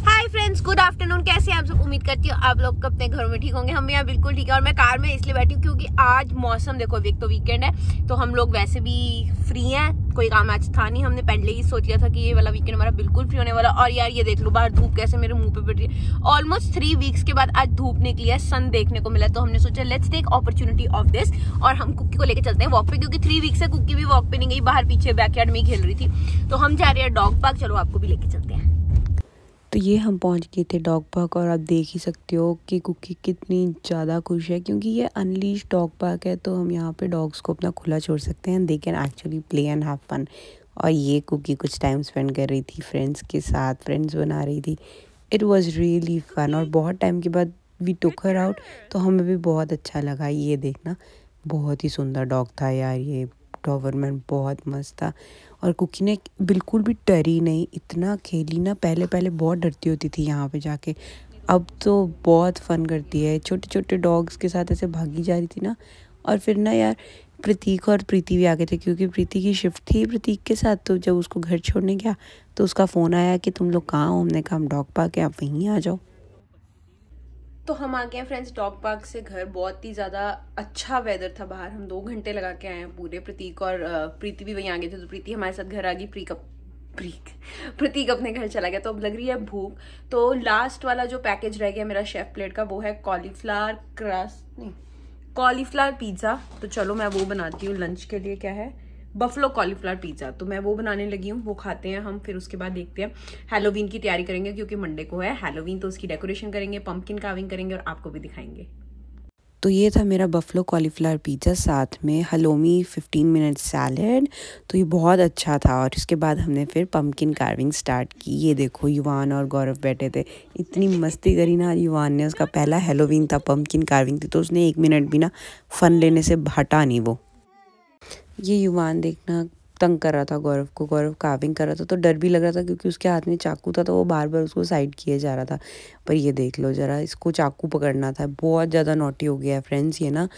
Hi friends, good afternoon. कैसे हैं आप सब? उम्मीद करती हूँ आप लोग अपने घरों में ठीक होंगे। हम यहाँ बिल्कुल ठीक है। और मैं कार में इसलिए बैठी हूँ क्योंकि आज मौसम देखो, एक तो वीकेंड है तो हम लोग वैसे भी फ्री हैं, कोई काम आज था नहीं। हमने पहले ही सोच लिया था कि ये वाला वीकेंड हमारा बिल्कुल फ्री होने वाला। और यार ये देख लो बाहर धूप कैसे मेरे मुंह पे पड़ रही है। ऑलमोस्ट 3 वीक्स के बाद आज धूप निकली है, सन देखने को मिला। तो हमने सोचा let's take opportunity of this और हम कुक्की को लेकर चलते हैं वॉक पे, क्योंकि 3 वीक से कुक्की भी वॉक पे नहीं गई, बाहर पीछे बैकयार्ड में ही खेल रही थी। तो हम जा रहे हैं डॉग पार्क। चलो आपको भी लेके चलते हैं। तो ये हम पहुंच गए थे डॉग पार्क और आप देख ही सकते हो कि कुकी कितनी ज़्यादा खुश है, क्योंकि ये अनलीश डॉग पार्क है तो हम यहाँ पे डॉग्स को अपना खुला छोड़ सकते हैं। They can actually play and have fun. और ये कुकी कुछ टाइम स्पेंड कर रही थी फ्रेंड्स के साथ, फ्रेंड्स बना रही थी। इट वाज रियली फन और बहुत टाइम के बाद वी टुक हर आउट, तो हमें भी बहुत अच्छा लगा। ये देखना, बहुत ही सुंदर डॉग था यार, ये डॉबरमैन बहुत मस्त था। और कुकी ने बिल्कुल भी डरी नहीं, इतना खेली ना। पहले पहले बहुत डरती होती थी यहाँ पे जाके, अब तो बहुत फन करती है। छोटे छोटे डॉग्स के साथ ऐसे भागी जा रही थी ना। और फिर ना यार प्रतीक और प्रीति भी आ गए थे, क्योंकि प्रीति की शिफ्ट थी प्रतीक के साथ। तो जब उसको घर छोड़ने गया तो उसका फ़ोन आया कि तुम लोग कहाँ हो। हमने कहा हम डॉग पार्क है, आप वहीं आ जाओ। तो हम आ गए हैं फ्रेंड्स डॉग पार्क से घर। बहुत ही ज्यादा अच्छा वेदर था बाहर, हम 2 घंटे लगा के आए हैं पूरे। प्रतीक और प्रीति भी वहीं आ गए थे, तो प्रीति हमारे साथ घर आ गई। प्रतीक अपने घर चला गया। तो अब लग रही है भूख। तो लास्ट वाला जो पैकेज रह गया मेरा शेफ प्लेट का, वो है कॉलीफ्लावर पिज्जा। तो चलो मैं वो बनाती हूँ लंच के लिए। क्या है? Buffalo cauliflower pizza. तो मैं वो बनाने लगी हूँ, वो खाते हैं हम। फिर उसके बाद देखते हैं, हैलोवीन की तैयारी करेंगे क्योंकि मंडे को है हैलोवीन। तो उसकी डेकोरेशन करेंगे, पंपकिन कार्विंग करेंगे और आपको भी दिखाएंगे। तो ये था मेरा बफलो कॉलीफ्लावर पिज़्ज़ा, साथ में हलोमी 15 मिनट सैलड। तो ये बहुत अच्छा था। और इसके बाद हमने फिर पम्पकिन कार्विंग स्टार्ट की। ये देखो युवान और गौरव बैठे थे, इतनी मस्ती करी ना युवान ने। उसका पहला हेलोवीन था, पम्पकिन कार्विंग थी, तो उसने 1 मिनट भी ना फ़न लेने से हटा नहीं वो। ये युवान देखना तंग कर रहा था गौरव को। गौरव कार्विंग कर रहा था तो डर भी लग रहा था, क्योंकि उसके हाथ में चाकू था, तो वो बार बार उसको साइड किए जा रहा था। पर ये देख लो ज़रा, इसको चाकू पकड़ना था। बहुत ज़्यादा नॉटी हो गया है फ्रेंड्स ये ना।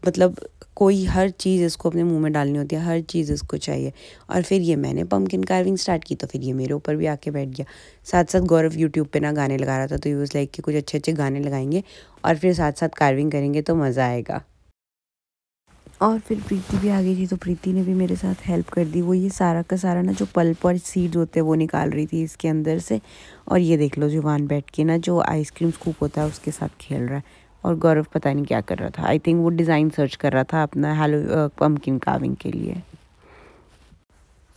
मतलब कोई हर चीज़ इसको अपने मुंह में डालनी होती है, हर चीज़ इसको चाहिए। और फिर ये मैंने पम्पकिन कार्विंग स्टार्ट की तो फिर ये मेरे ऊपर भी आके बैठ गया। साथ साथ गौरव यूट्यूब पे ना गाने लगा रहा था, तो ये वाज लाइक कि कुछ अच्छे अच्छे गाने लगाएंगे और फिर साथ साथ कार्विंग करेंगे तो मज़ा आएगा। और फिर प्रीति भी आ गई थी, तो प्रीति ने भी मेरे साथ हेल्प कर दी। वो ये सारा का सारा ना जो पल्प और सीड्स होते हैं वो निकाल रही थी इसके अंदर से। और ये देख लो जुबान बैठ के ना जो आइसक्रीम स्कूप होता है उसके साथ खेल रहा है। और गौरव पता नहीं क्या कर रहा था, आई थिंक वो डिज़ाइन सर्च कर रहा था अपना पम्पकिन कार्विंग के लिए।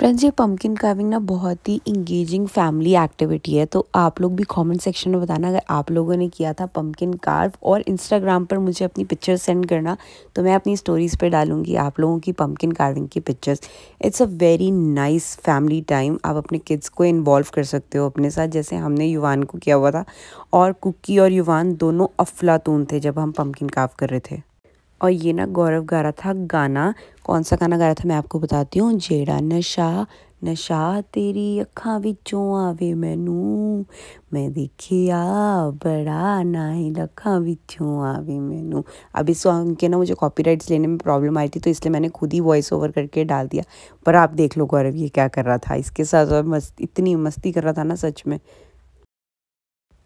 फ्रेंड्स ये पम्पकिन कार्विंग ना बहुत ही इंगेजिंग फैमिली एक्टिविटी है। तो आप लोग भी कमेंट सेक्शन में बताना अगर आप लोगों ने किया था पम्पकिन कार्व, और इंस्टाग्राम पर मुझे अपनी पिक्चर्स सेंड करना, तो मैं अपनी स्टोरीज पे डालूंगी आप लोगों की पम्पकिन कार्विंग की pictures. It's a very nice family time. आप अपने किड्स को इन्वॉल्व कर सकते हो अपने साथ, जैसे हमने युवान को किया हुआ था। और कुकी और युवान दोनों अफलातून थे जब हम पम्पकिन कार्व कर रहे थे। और ये ना गौरव गा रहा था गाना। कौन सा गाना गा रहा था मैं आपको बताती हूँ। जेड़ा नशा नशा तेरी अखां विचों आवे मैनू, मैं देखिया बड़ा नाई लखां विचों आवे मैनू। अब इस सॉन्ग के ना मुझे कॉपीराइट्स लेने में प्रॉब्लम आई थी, तो इसलिए मैंने खुद ही वॉइस ओवर करके डाल दिया। पर आप देख लो गौरव ये क्या कर रहा था इसके साथ, और इतनी मस्ती कर रहा था ना सच में।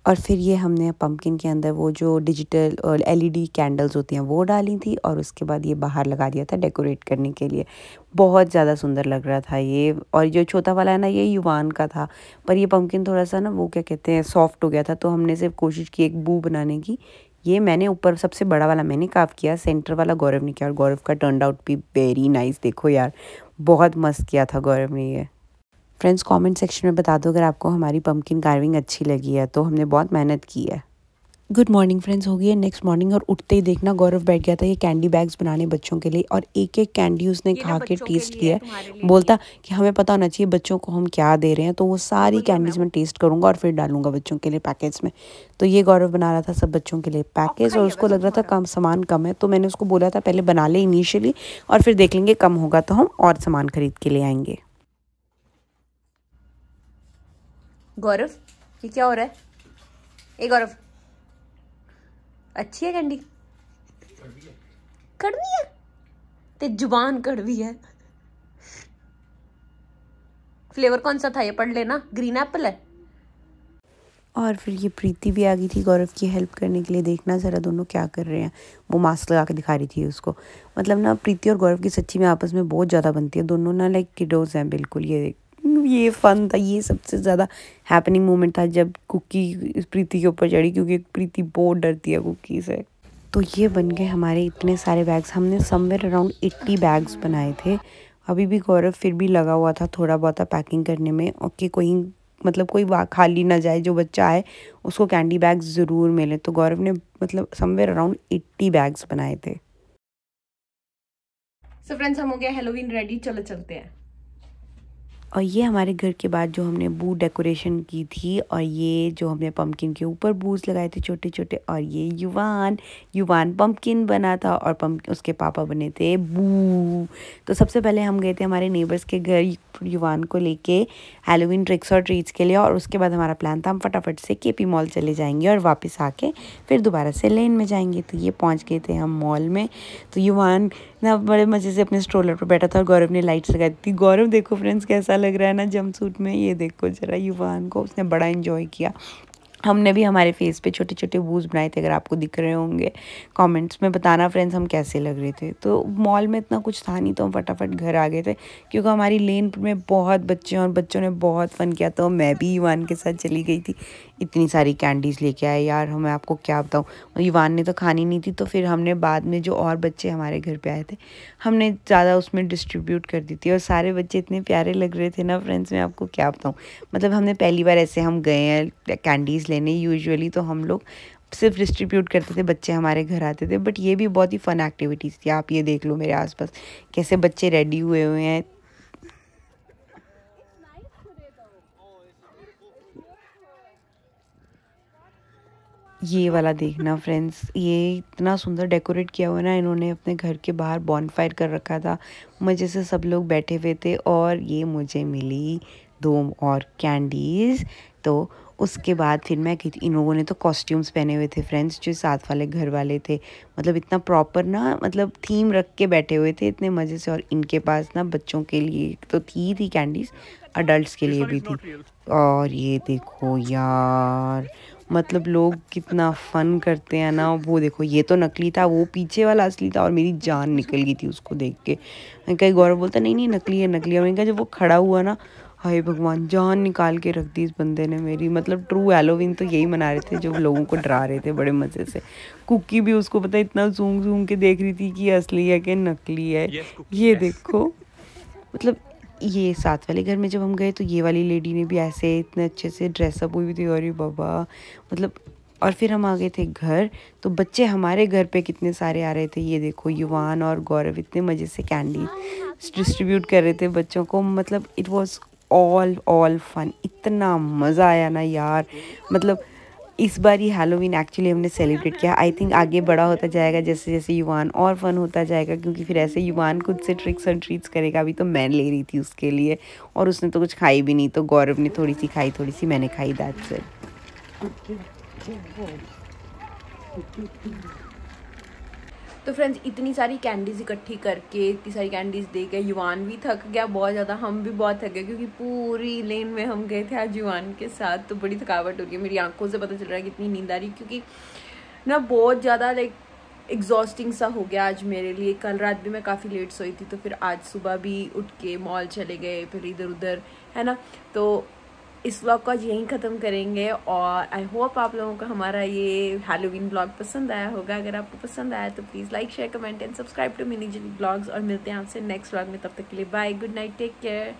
और फिर ये हमने पम्पकिन के अंदर वो जो डिजिटल और एलईडी कैंडल्स होती हैं वो डाली थी, और उसके बाद ये बाहर लगा दिया था डेकोरेट करने के लिए। बहुत ज़्यादा सुंदर लग रहा था ये। और जो छोटा वाला है ना ये युवान का था, पर ये पम्पकिन थोड़ा सा ना वो क्या कहते हैं सॉफ्ट हो गया था, तो हमने सिर्फ कोशिश की एक बू बनाने की। ये मैंने ऊपर सबसे बड़ा वाला मैंने कार्व किया, सेंटर वाला गौरव ने किया, और गौरव का टर्न आउट भी वेरी नाइस। देखो यार बहुत मस्त किया था गौरव ने ये। फ्रेंड्स कमेंट सेक्शन में बता दो अगर आपको हमारी पम्पकिन कार्विंग अच्छी लगी है, तो हमने बहुत मेहनत की है। गुड मॉर्निंग फ्रेंड्स, हो गई है नेक्स्ट मॉर्निंग, और उठते ही देखना गौरव बैठ गया था ये कैंडी बैग्स बनाने बच्चों के लिए। और एक एक कैंडी उसने खा के टेस्ट किया है। बोलता कि हमें पता होना चाहिए बच्चों को हम क्या दे रहे हैं, तो वो सारी कैंडीज में टेस्ट करूंगा और फिर डालूंगा बच्चों के लिए पैकेज में। तो ये गौरव बना रहा था सब बच्चों के लिए पैकेज, और उसको लग रहा था कम सामान कम है, तो मैंने उसको बोला था पहले बना ले इनिशियली, और फिर देख लेंगे कम होगा तो हम और सामान खरीद के ले आएंगे। गौरव ये क्या हो रहा है? ए गौरव, अच्छी है कैंडी? कड़वी है? ते जुबान कड़वी है। फ्लेवर कौन सा था ये पढ़ लेना, ग्रीन एप्पल है। और फिर ये प्रीति भी आ गई थी गौरव की हेल्प करने के लिए। देखना ज़रा दोनों क्या कर रहे हैं। वो मास्क लगा के दिखा रही थी उसको। मतलब ना प्रीति और गौरव की सच्ची में आपस में बहुत ज़्यादा बनती है। दोनों ना लाइक किडोज हैं बिल्कुल। ये फन था, ये सबसे ज़्यादा हैपनिंग मोमेंट था जब कुकी प्रीति के ऊपर चढ़ी, क्योंकि प्रीति बहुत डरती है कुकी से। तो ये बन गए हमारे इतने सारे बैग्स। हमने समवेयर अराउंड 80 बैग्स बनाए थे। अभी भी गौरव फिर भी लगा हुआ था थोड़ा बहुत पैकिंग करने में, ओके कोई मतलब कोई खाली ना जाए, जो बच्चा आए उसको कैंडी बैग्स ज़रूर मिले। तो गौरव ने मतलब समवेयर अराउंड 80 बैग्स बनाए थे। सो फ्रेंड्स, हम हो गया हैलोवीन रेडी, चलो चलते हैं। और ये हमारे घर के बाद जो हमने बूथ डेकोरेशन की थी, और ये जो हमने पम्पकिन के ऊपर बूथ लगाए थे छोटे छोटे। और ये युवान पम्पकिन बना था और उसके पापा बने थे बू। तो सबसे पहले हम गए थे हमारे नेबर्स के घर युवान को लेके हैलोवीन ट्रिक्स और ट्रीट्स के लिए। और उसके बाद हमारा प्लान था हम फटाफट से केपी मॉल चले जाएंगे और वापस आके फिर दोबारा से लेन में जाएंगे। तो ये पहुँच गए थे हम मॉल में। तो युवान ना बड़े मज़े से अपने स्ट्रोलर पर बैठा था और गौरव ने लाइट्स लगाई थी। गौरव देखो फ्रेंड्स कैसा लग रहा है ना जंपसूट में। ये देखो जरा युवान को, उसने बड़ा एंजॉय किया। हमने भी हमारे फेस पे छोटे छोटे बूज बनाए थे, अगर आपको दिख रहे होंगे कमेंट्स में बताना फ्रेंड्स हम कैसे लग रहे थे। तो मॉल में इतना कुछ था नहीं, तो हम फटाफट घर आ गए थे क्योंकि हमारी लेन में बहुत बच्चे हैं और बच्चों ने बहुत फ़न किया। तो मैं भी युवान के साथ चली गई थी। इतनी सारी कैंडीज़ लेके आए यार, मैं आपको क्या बताऊँ। युवान ने तो खानी नहीं थी, तो फिर हमने बाद में जो और बच्चे हमारे घर पे आए थे हमने ज़्यादा उसमें डिस्ट्रीब्यूट कर दी थी। और सारे बच्चे इतने प्यारे लग रहे थे ना फ्रेंड्स, मैं आपको क्या बताऊँ। मतलब हमने पहली बार ऐसे हम गए हैं कैंडीज़ लेने। यूजुअली तो हम लोग सिर्फ डिस्ट्रीब्यूट करते थे, बच्चे हमारे घर आते थे। बट ये भी बहुत ही फ़न एक्टिविटीज़ थी। आप ये देख लो मेरे आसपास कैसे बच्चे रेडी हुए हैं। ये वाला देखना फ्रेंड्स, ये इतना सुंदर डेकोरेट किया हुआ है ना इन्होंने। अपने घर के बाहर बॉनफायर कर रखा था, मज़े से सब लोग बैठे हुए थे। और ये मुझे मिली 2 और कैंडीज़। तो उसके बाद फिर मैं गई थी। इन लोगों ने तो कॉस्ट्यूम्स पहने हुए थे फ्रेंड्स, जो साथ वाले घर वाले थे। मतलब इतना प्रॉपर ना, मतलब थीम रख के बैठे हुए थे इतने मज़े से। और इनके पास ना बच्चों के लिए तो थी कैंडीज़, अडल्ट्स के लिए भी थी। और ये देखो यार, मतलब लोग कितना फ़न करते हैं ना। वो देखो ये तो नकली था, वो पीछे वाला असली था। और मेरी जान निकल गई थी उसको देख के। कहीं गौरव बोलता नहीं नकली है नकली है। मैंने कहा जब वो खड़ा हुआ ना, हाय भगवान, जान निकाल के रख दी इस बंदे ने मेरी। मतलब ट्रू हैलोवीन तो यही मना रहे थे, जो लोगों को डरा रहे थे बड़े मज़े से। कुकी भी उसको पता इतना जूम के देख रही थी कि असली है कि नकली है। ये देखो, मतलब ये साथ वाले घर में जब हम गए तो ये वाली लेडी ने भी ऐसे इतने अच्छे से ड्रेसअप हुई थी। अरे बाबा, मतलब। और फिर हम आ गए थे घर, तो बच्चे हमारे घर पे कितने सारे आ रहे थे। ये देखो युवान और गौरव इतने मज़े से कैंडी डिस्ट्रीब्यूट कर रहे थे बच्चों को। मतलब इट वाज ऑल फन। इतना मज़ा आया ना यार। मतलब इस बार ये हैलोवीन एक्चुअली हमने सेलिब्रेट किया। आई थिंक आगे बड़ा होता जाएगा जैसे जैसे युवान, और फन होता जाएगा, क्योंकि फिर ऐसे युवान खुद से ट्रिक्स और ट्रीट्स करेगा। अभी तो मैं ले रही थी उसके लिए, और उसने तो कुछ खाई भी नहीं। तो गौरव ने थोड़ी सी खाई, थोड़ी सी मैंने खाई, दैट्स इट। तो फ्रेंड्स, इतनी सारी कैंडीज़ इकट्ठी करके, इतनी सारी कैंडीज़ दे के युवान भी थक गया बहुत ज़्यादा। हम भी बहुत थक गए क्योंकि पूरी लेन में हम गए थे आज युवान के साथ। तो बड़ी थकावट हो रही है, मेरी आंखों से पता चल रहा है कितनी नींद आ रही, क्योंकि ना बहुत ज़्यादा लाइक एग्जॉस्टिंग सा हो गया आज मेरे लिए। कल रात भी मैं काफ़ी लेट सोई थी, तो फिर आज सुबह भी उठ के मॉल चले गए, फिर इधर उधर, है ना। तो इस व्लॉग को आज यहीं ख़त्म करेंगे। और आई होप आप लोगों को हमारा ये हैलोवीन व्लॉग पसंद आया होगा। अगर आपको पसंद आया तो please like, share, comment and subscribe to mini blogs. और मिलते हैं आपसे नेक्स्ट व्लॉग में। तब तक के लिए bye, good night, take care.